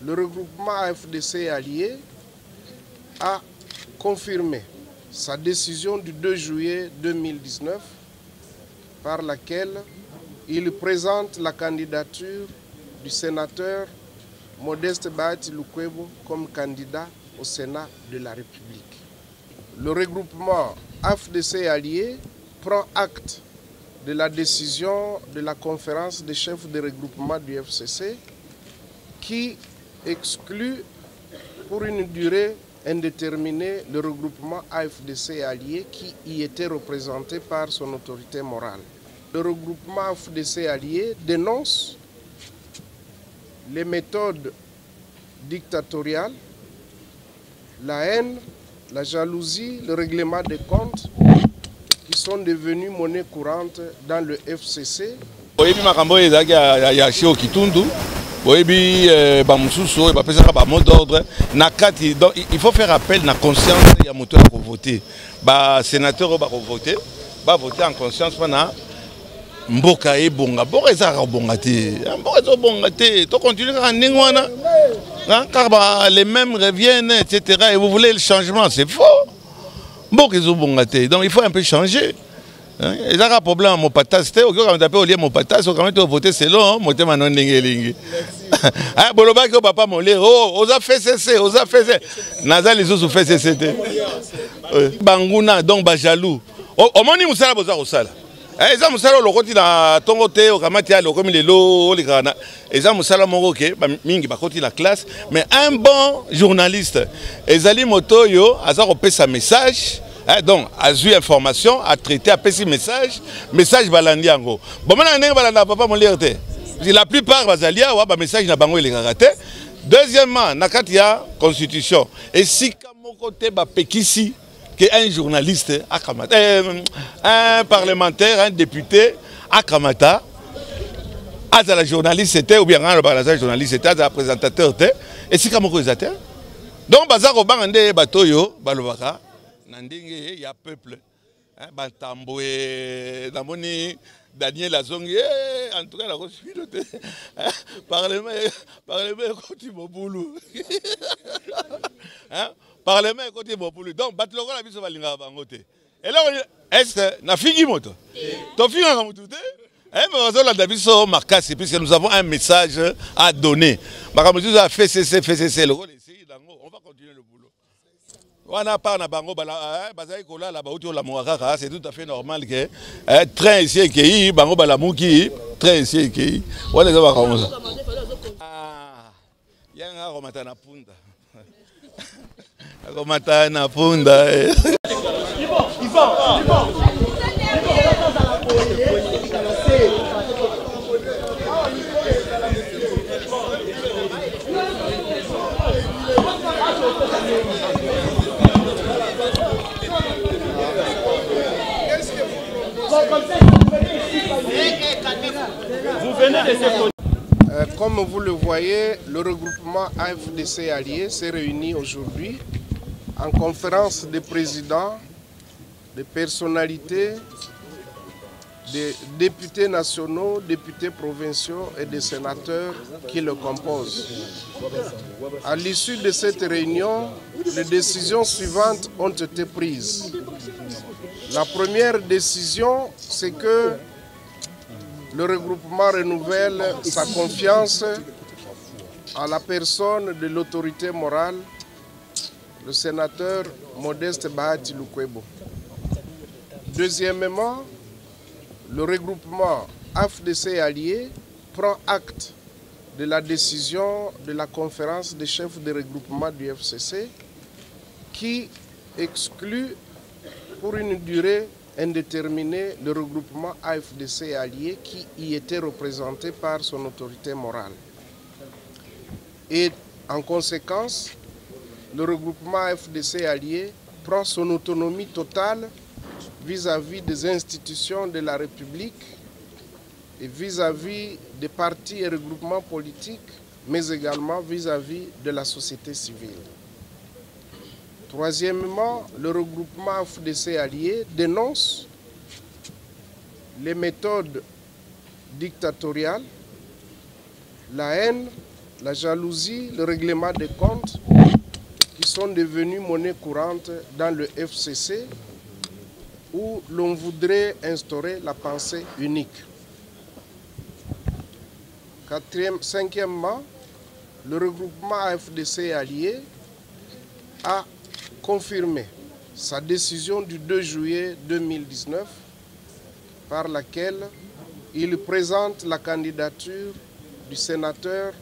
le regroupement AFDC Alliés a confirmé sa décision du 2 juillet 2019 par laquelle il présente la candidature du sénateur Modeste Bahati Lukwebo comme candidat au Sénat de la République. Le regroupement AFDC Alliés prend acte de la décision de la conférence des chefs de regroupement du FCC qui exclut pour une durée indéterminée le regroupement AFDC Alliés qui y était représenté par son autorité morale. Le regroupement AFDC Alliés dénonce les méthodes dictatoriales, la haine, la jalousie, le règlement des comptes qui sont devenus monnaie courante dans le FCC. Il faut faire appel à la conscience de moteur pour voter. Les sénateurs vont voter en conscience. Mboka e bonga, mboka ezaka bonga te, mboka ezo bonga te, to continue à ningwana, car les mêmes reviennent, etc. Et vous voulez le changement, c'est faux. Mboka ezo bonga te, donc il faut un peu changer. Ezaka un problème à mon patas, te, quand on appelle au lieu mon patas, quand on vote selon, mon thème non lingue. Ah, boloba que papa mon lait, oh, osa fait cesser, osa fait cesser. Naza les autres fait cesser. Banguna donc ba jaloux. Au moins ni musala boza osala. Eza musala lokoti na tongo te okamati ya lokomi lelo likana. Eza musala moko ke mingi bakoti la classe, mais un bon journaliste ezali moto yo aza kopesa message. Donc, a eu information, a traité, a passé message balandi yango. Bon, maintenant, balanda papa mon lierté. La plupart bazalia wa ba message na bango ele karaté. Deuxièmement, nakatia constitution. Et si comme côté ba pekisi que un journaliste akamata, un parlementaire, un député akamata, à la journaliste c'était ou bien un journaliste c'était un présentateur était. Et si comme quoi ils étaient. Donc bazako bangande batoyo balobaka. Nandingue ya peuple Bantamboué namoni Daniel Azongi en tout cas la reçu parlement côté Moboulou parlement côté Moboulou donc batloko la biso balinga bangote et là est na figi moto to finga ka mututé mais la dabiso marcasi puisque nous avons un message à donner makamuzu a fait cesser le rôle ici on va continuer le boulot. On a pas na bango bala bazai kola la bauti la moaka c'est tout à fait normal que train ici qui bango bala muki train ici qui wala za ba comme ça ah yanga komata na punda komata na punda Comme vous le voyez, le regroupement AFDC Alliés s'est réuni aujourd'hui en conférence des présidents, des personnalités, des députés nationaux, députés provinciaux et des sénateurs qui le composent. À l'issue de cette réunion, les décisions suivantes ont été prises. La première décision, c'est que le regroupement renouvelle sa confiance à la personne de l'autorité morale, le sénateur Modeste Bahati Lukwebo. Deuxièmement, le regroupement AFDC Alliés prend acte de la décision de la conférence des chefs de regroupement du FCC qui exclut pour une durée indéterminé le regroupement AFDC Alliés qui y était représenté par son autorité morale. Et en conséquence, le regroupement AFDC Alliés prend son autonomie totale vis-à-vis des institutions de la République et vis-à-vis des partis et regroupements politiques, mais également vis-à-vis de la société civile. Troisièmement, le regroupement AFDC Alliés dénonce les méthodes dictatoriales, la haine, la jalousie, le règlement des comptes qui sont devenus monnaie courante dans le FCC où l'on voudrait instaurer la pensée unique. Cinquièmement, le regroupement AFDC et Alliés a confirmé sa décision du 2 juillet 2019 par laquelle il présente la candidature du sénateur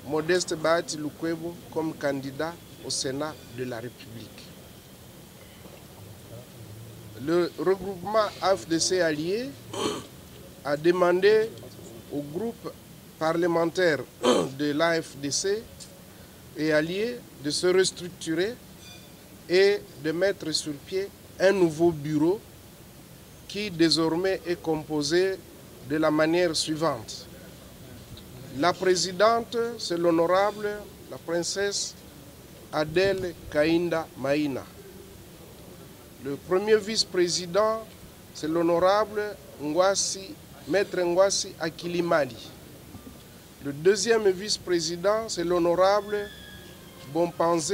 Modeste Bahati Lukwebo comme candidat au Sénat de la République. Le regroupement AFDC Alliés a demandé au groupe parlementaire de l'AFDC et Alliés de se restructurer et de mettre sur pied un nouveau bureau qui désormais est composé de la manière suivante. La présidente, c'est l'honorable, la princesse Adèle Kainda Maïna. Le premier vice-président, c'est l'honorable Maître Ngwasi Akilimali. Le deuxième vice-président, c'est l'honorable Bompanze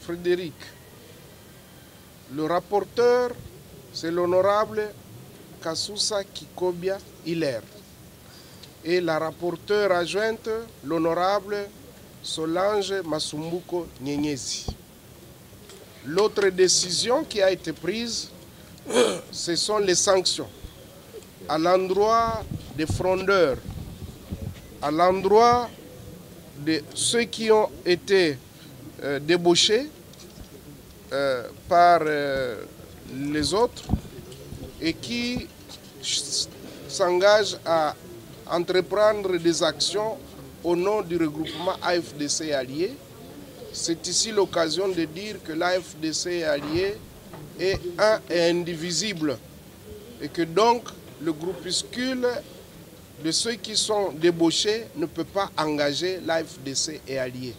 Frédéric. Le rapporteur, c'est l'honorable Kasusa Kikobia Hilaire. Et la rapporteure adjointe, l'honorable Solange Masumbuko Nyenyezi. L'autre décision qui a été prise, ce sont les sanctions à l'endroit des frondeurs, à l'endroit de ceux qui ont été débauchés par les autres et qui s'engagent à entreprendre des actions au nom du regroupement AFDC Alliés. C'est ici l'occasion de dire que l'AFDC Alliés est un et indivisible et que donc le groupuscule de ceux qui sont débauchés ne peut pas engager l'AFDC et Alliés.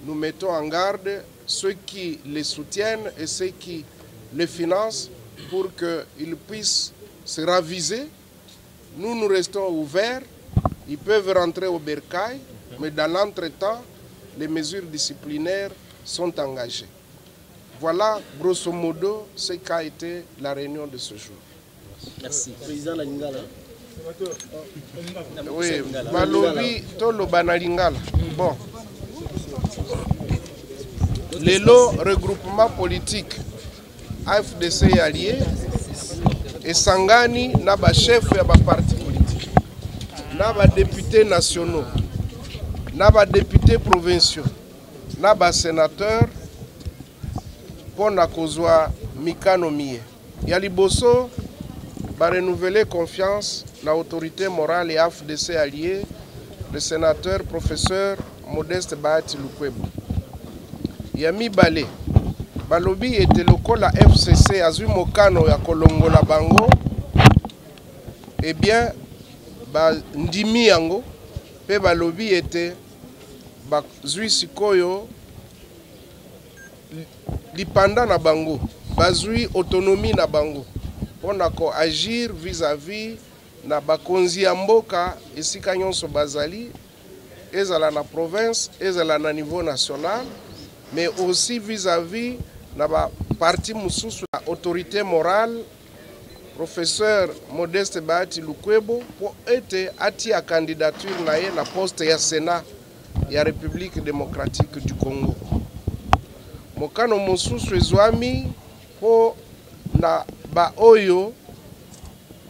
Nous mettons en garde ceux qui les soutiennent et ceux qui les financent pour qu'ils puissent se raviser. Nous, nous restons ouverts. Ils peuvent rentrer au bercail, mais dans l'entretemps, les mesures disciplinaires sont engagées. Voilà, grosso modo, ce qu'a été la réunion de ce jour. Merci. Président Lingala. Oui, Balobi, Tolo Banalingala. Bon. Les lots regroupement politique AFDC et Alliés et Sangani n'a pas chef et pas parti politique. N'a pas députés nationaux, n'a pas députés provinciaux, n'a pas sénateur pour na kozwa Mikano Mie. Yaliboso va renouveler confiance dans l'autorité morale et AFDC Alliés, le sénateur professeur Modeste Bahati Lukwebo. Yami Balé, Balobi était local la FCC Azui Mokano ya Kolongola Bango, eh bien, Ndimi Yango, pe Balobi était Zui Sikoyo, Lipanda na Bango, Bazui autonomie na Bango, on a agir vis-à-vis na bakonzi ya mboka esika nyonso bazali, ezala na province, ezala na niveau national, mais aussi vis-à-vis na ba parti mususu la autorité morale, professeur Modeste Bahati Lukwebo, pour être ati à candidature na ye na poste ya Sénat ya République démocratique du Congo. Mokano mususu ezwami po na ba oyo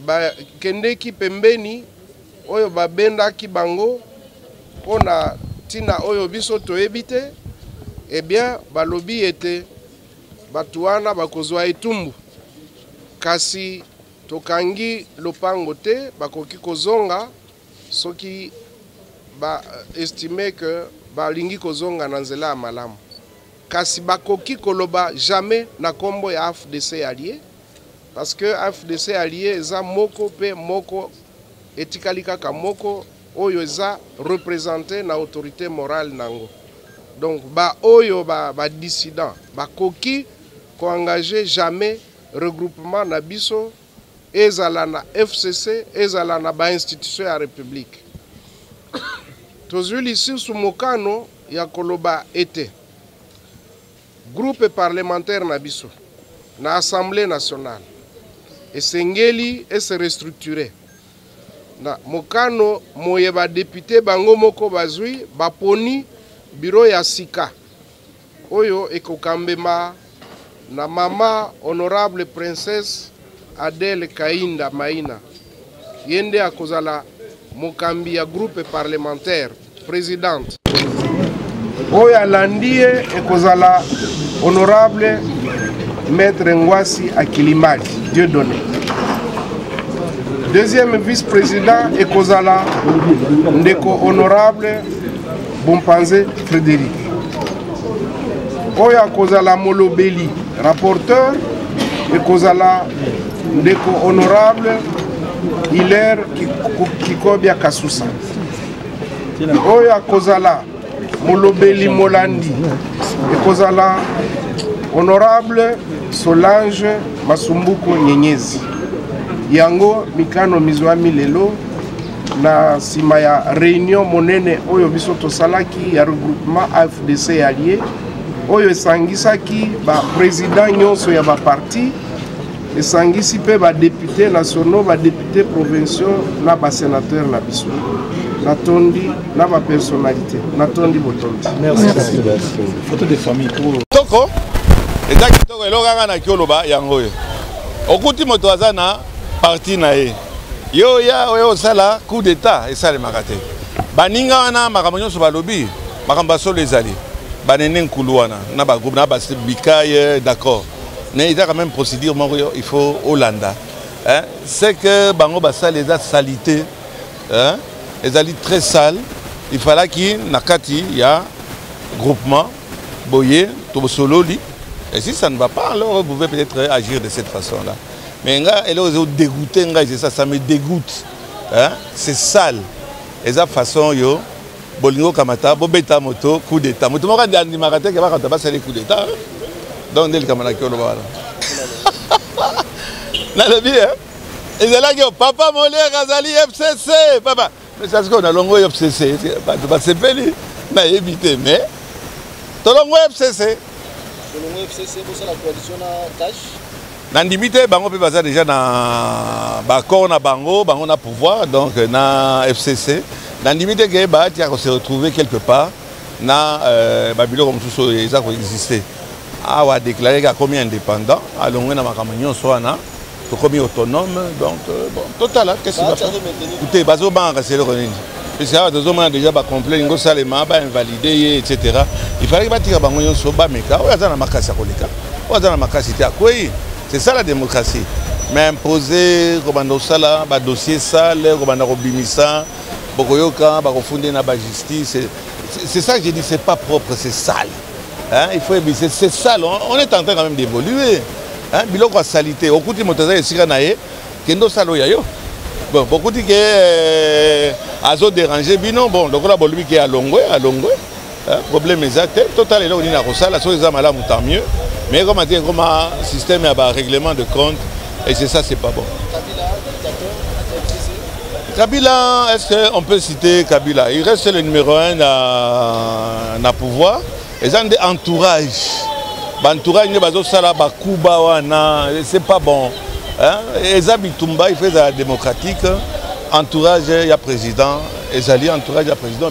ba kendeki pembeni oyo babendaki bango pona tina oyo biso toyebite. Eh bien, balobi ete batuana bakozwa etumbu kasi tokangi lopango te bakoki kozonga soki ba estime que balingi kozonga na nzela ya malamu kasi bakoki koloba jamais na kombo ya AFDC Alliés parce que AFDC Alliés eza moko pe moko etikali kaka moko oyo eza représenté na autorité morale nango. Donc, oyo dissident, koki ko engagé jamais regroupement na biso, ezala na FCC, ezala na ba institution ya République. tozuli ici sous mokano ya koloba ete groupe parlementaire na biso na Assemblée nationale esengeli se restructurer na mokano moye ba député bango moko bazwi baponi bureau ya sika oyo ekokambema na mama honorable princesse Adèle Kainda Maina yende akozala mokambi ya groupe parlementaire présidente oyo alandie ekozala honorable maître Ngwasi Akilimali Dieu donné. Deuxième vice-président ekozala ndeko honorable Bompanze Frédéric oyo akozala molobeli rapporteur ekozala ndeko honorable Hilaire Kikobia Kasusa oyo akozala molobeli molandi ekozala honorable Solange Masumbuko Nyenyezi yango mikano mizwami lelo na sima ya réunion monene oyo biso tosalaki ya regroupement AFDC allié oyo esangisaki ba président nyonso ya ba parti esangisi pe ba députés nationaux ba députés provinciaux na ba sénateurs na biso natondi na ba personnalité natondi botondi. Merci. Photo de famille pour toko ezaki toko elokanga na kioloba yango yo okuti moto aza na parti na ye yo ya oyo sala coup d'état esalemaka te baninga wana makambo nyonso balobi makambo solo ezali banene nkulu wana na bagroupe na basibikaye d'accord mais il y a quand même procédure il faut Hollanda hein c'est que bango basala eza salité hein ezali très sale il fallait qu'il nakati ya groupement boye to sololi et si ça ne va pas alors vous pouvez peut-être agir de cette façon là mais nga elle est dégoûté nga c'est ça me dégoûte hein c'est sale et ça façon yo bolingo kamata bobeta moto coup d'état moto moko ndi makate ke ba ba sale coup d'état donc ndel kamana kolo bala na le bien et c'est là que papa molé Razali FCC papa mais ça ce qu'on a longo FCC pas de passer peli na éviter mais to longo FCC pour ça la coalition na tâche Nandimité bango pe baza déjà na bakor na bango na pouvoir donc na FCC Nandimité que ba tia ko se retrouver quelque part na babilo comme tout ça ça exister a wa déclarer qu'il comme indépendant alongwe na makamanyo soana to comme autonome donc bon total qu'est-ce que ça écoutez bazo banka c'est le renini parce que deux hommes déjà ba complet ngo salema ba invalider etc. Il fallait que ba tia bango nyonso ba meka o yaza na makasi koleka o yaza na makasi tia koi. C'est ça la démocratie. Mais imposer, comme on a un dossier sale, comme on a obimisa, bokoyoka, bakofundé na ba justice, c'est ça que je dis, c'est pas propre, c'est sale. Hein? Il faut éviter, c'est sale. On est en train quand même d'évoluer. Hein? Biloko a salité. Au côté motoza esika nae, kendo salo yayo. Bon, beaucoup disent que azo déranger bino bon, donc là bolui qui est à Longwe. Hein? Problème exact. Total est là on dit na rosala, so les amala tant mieux. Mais comme on dit, comme un système à règlement de compte, et c'est ça, c'est pas bon. Kabila, est-ce qu'on peut citer Kabila? Il reste le numéro 1 dans pouvoir. Ils ont des entourages. Entourage, c'est pas bon. Ils habitent Tumba, ils font la démocratique. Entourage, il y a président. Et entourage, il y a président.